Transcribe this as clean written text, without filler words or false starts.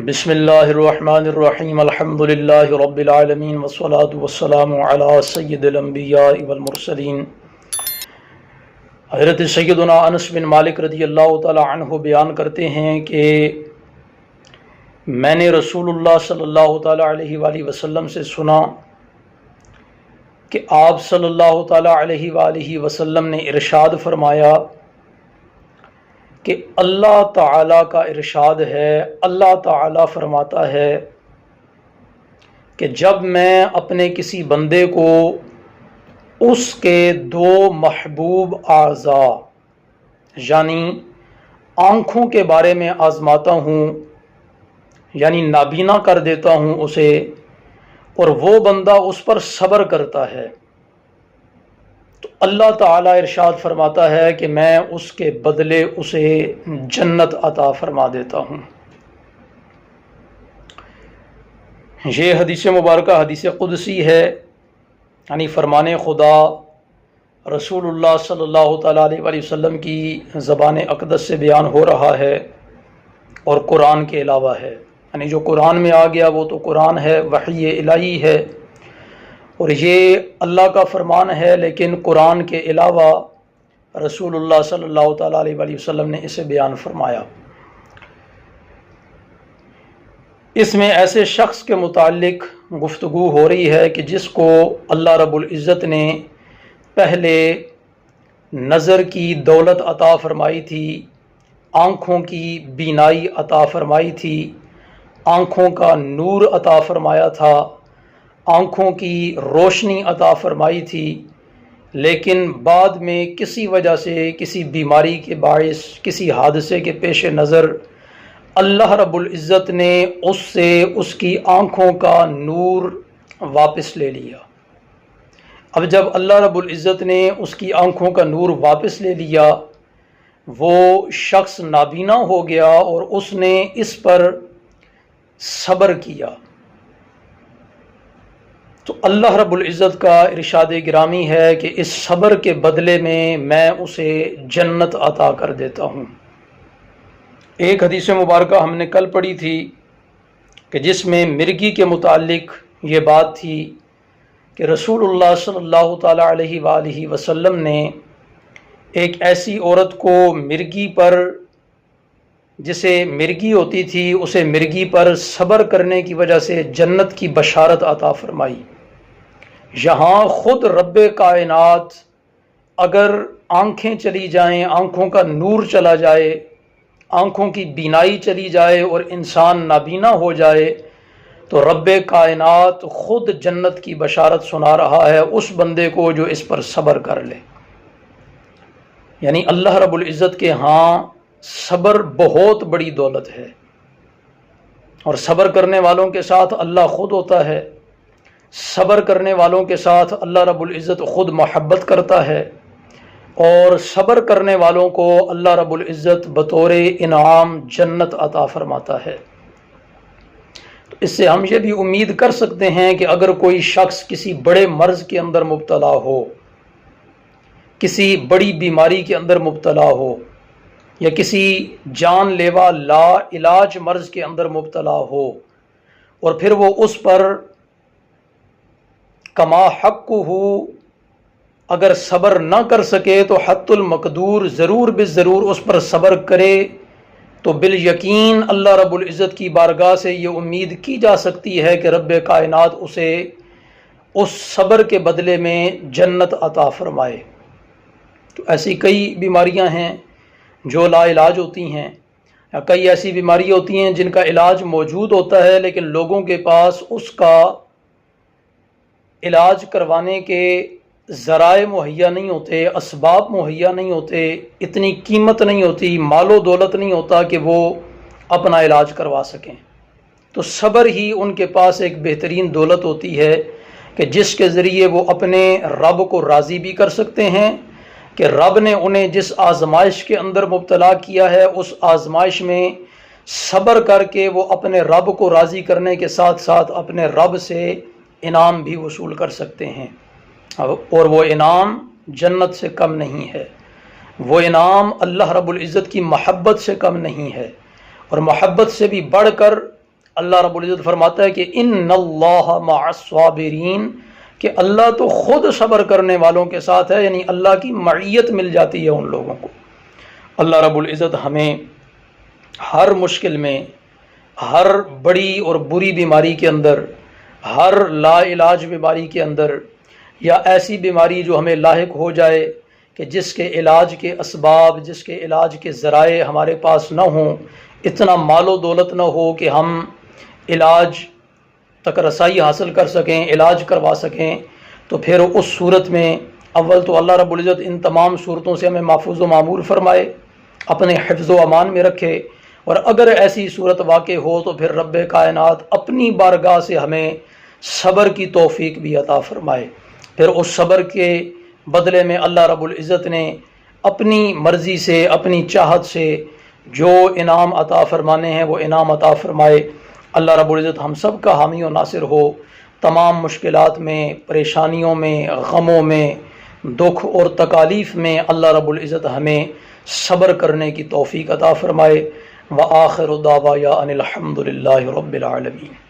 بسم اللہ الرحمن الرحیم الحمد للہ رب العالمین والصلاة والسلام علی سید الانبیاء والمرسلین۔ حضرت سیدنا انس بن مالک رضی اللہ تعالی عنہ بیان کرتے ہیں کہ میں نے رسول اللہ صلی اللہ تعالی علیہ وآلہ وسلم سے سنا کہ آپ صلی اللہ تعالی علیہ وآلہ وسلم نے ارشاد فرمایا کہ اللہ تعالیٰ کا ارشاد ہے، اللہ تعالیٰ فرماتا ہے کہ جب میں اپنے کسی بندے کو اس کے دو محبوب اعضاء یعنی آنکھوں کے بارے میں آزماتا ہوں، یعنی نابینا کر دیتا ہوں اسے، اور وہ بندہ اس پر صبر کرتا ہے، تو اللہ تعالیٰ ارشاد فرماتا ہے کہ میں اس کے بدلے اسے جنت عطا فرما دیتا ہوں۔ یہ حدیث مبارکہ حدیث قدسی ہے، یعنی فرمان خدا رسول اللہ صلی اللہ تعالیٰ علیہ وآلہ وسلم کی زبان اقدس سے بیان ہو رہا ہے اور قرآن کے علاوہ ہے، یعنی جو قرآن میں آ گیا وہ تو قرآن ہے، وحی الہی ہے، اور یہ اللہ کا فرمان ہے، لیکن قرآن کے علاوہ رسول اللہ صلی اللہ تعالیٰ علیہ وآلہ وسلم نے اسے بیان فرمایا۔ اس میں ایسے شخص کے متعلق گفتگو ہو رہی ہے کہ جس کو اللہ رب العزت نے پہلے نظر کی دولت عطا فرمائی تھی، آنکھوں کی بینائی عطا فرمائی تھی، آنکھوں کا نور عطا فرمایا تھا، آنکھوں کی روشنی عطا فرمائی تھی، لیکن بعد میں کسی وجہ سے، کسی بیماری کے باعث، کسی حادثے کے پیش نظر اللہ رب العزت نے اس سے اس کی آنکھوں کا نور واپس لے لیا۔ اب جب اللہ رب العزت نے اس کی آنکھوں کا نور واپس لے لیا، وہ شخص نابینا ہو گیا اور اس نے اس پر صبر کیا، تو اللہ رب العزت کا ارشاد گرامی ہے کہ اس صبر کے بدلے میں اسے جنت عطا کر دیتا ہوں۔ ایک حدیث مبارکہ ہم نے کل پڑھی تھی کہ جس میں مرگی کے متعلق یہ بات تھی کہ رسول اللہ صلی اللہ تعالی علیہ وآلہ وسلم نے ایک ایسی عورت کو مرگی پر، جسے مرگی ہوتی تھی، اسے مرگی پر صبر کرنے کی وجہ سے جنت کی بشارت عطا فرمائی۔ یہاں خود رب کائنات اگر آنکھیں چلی جائیں، آنکھوں کا نور چلا جائے، آنکھوں کی بینائی چلی جائے اور انسان نابینا ہو جائے، تو رب کائنات خود جنت کی بشارت سنا رہا ہے اس بندے کو جو اس پر صبر کر لے۔ یعنی اللہ رب العزت کے ہاں صبر بہت بڑی دولت ہے، اور صبر کرنے والوں کے ساتھ اللہ خود ہوتا ہے، صبر کرنے والوں کے ساتھ اللہ رب العزت خود محبت کرتا ہے، اور صبر کرنے والوں کو اللہ رب العزت بطور انعام جنت عطا فرماتا ہے۔ تو اس سے ہم یہ بھی امید کر سکتے ہیں کہ اگر کوئی شخص کسی بڑے مرض کے اندر مبتلا ہو، کسی بڑی بیماری کے اندر مبتلا ہو، یا کسی جان لیوا لا علاج مرض کے اندر مبتلا ہو، اور پھر وہ اس پر کما حق ہو اگر صبر نہ کر سکے تو حت المقدور ضرور بالضرور اس پر صبر کرے، تو بالیقین اللہ رب العزت کی بارگاہ سے یہ امید کی جا سکتی ہے کہ رب کائنات اسے اس صبر کے بدلے میں جنت عطا فرمائے۔ تو ایسی کئی بیماریاں ہیں جو لا علاج ہوتی ہیں، یا کئی ایسی بیماریاں ہوتی ہیں جن کا علاج موجود ہوتا ہے لیکن لوگوں کے پاس اس کا علاج کروانے کے ذرائع مہیا نہیں ہوتے، اسباب مہیا نہیں ہوتے، اتنی قیمت نہیں ہوتی، مال و دولت نہیں ہوتا کہ وہ اپنا علاج کروا سکیں۔ تو صبر ہی ان کے پاس ایک بہترین دولت ہوتی ہے کہ جس کے ذریعے وہ اپنے رب کو راضی بھی کر سکتے ہیں کہ رب نے انہیں جس آزمائش کے اندر مبتلا کیا ہے اس آزمائش میں صبر کر کے وہ اپنے رب کو راضی کرنے کے ساتھ ساتھ اپنے رب سے انعام بھی وصول کر سکتے ہیں، اور وہ انعام جنت سے کم نہیں ہے، وہ انعام اللہ رب العزت کی محبت سے کم نہیں ہے، اور محبت سے بھی بڑھ کر اللہ رب العزت فرماتا ہے کہ ان اللہ مع الصابرین، کہ اللہ تو خود صبر کرنے والوں کے ساتھ ہے، یعنی اللہ کی معیت مل جاتی ہے ان لوگوں کو۔ اللہ رب العزت ہمیں ہر مشکل میں، ہر بڑی اور بری بیماری کے اندر، ہر لا علاج بیماری کے اندر، یا ایسی بیماری جو ہمیں لاحق ہو جائے کہ جس کے علاج کے اسباب، جس کے علاج کے ذرائع ہمارے پاس نہ ہوں، اتنا مال و دولت نہ ہو کہ ہم علاج تک رسائی حاصل کر سکیں، علاج کروا سکیں، تو پھر اس صورت میں اول تو اللہ رب العزت ان تمام صورتوں سے ہمیں محفوظ و معمور فرمائے، اپنے حفظ و امان میں رکھے، اور اگر ایسی صورت واقع ہو تو پھر رب کائنات اپنی بارگاہ سے ہمیں صبر کی توفیق بھی عطا فرمائے۔ پھر اس صبر کے بدلے میں اللہ رب العزت نے اپنی مرضی سے، اپنی چاہت سے جو انعام عطا فرمانے ہیں وہ انعام عطا فرمائے۔ اللہ رب العزت ہم سب کا حامی و ناصر ہو، تمام مشکلات میں، پریشانیوں میں، غموں میں، دکھ اور تکالیف میں اللہ رب العزت ہمیں صبر کرنے کی توفیق عطا فرمائے۔ وآخر دعوانا ان الحمد للہ رب العالمین۔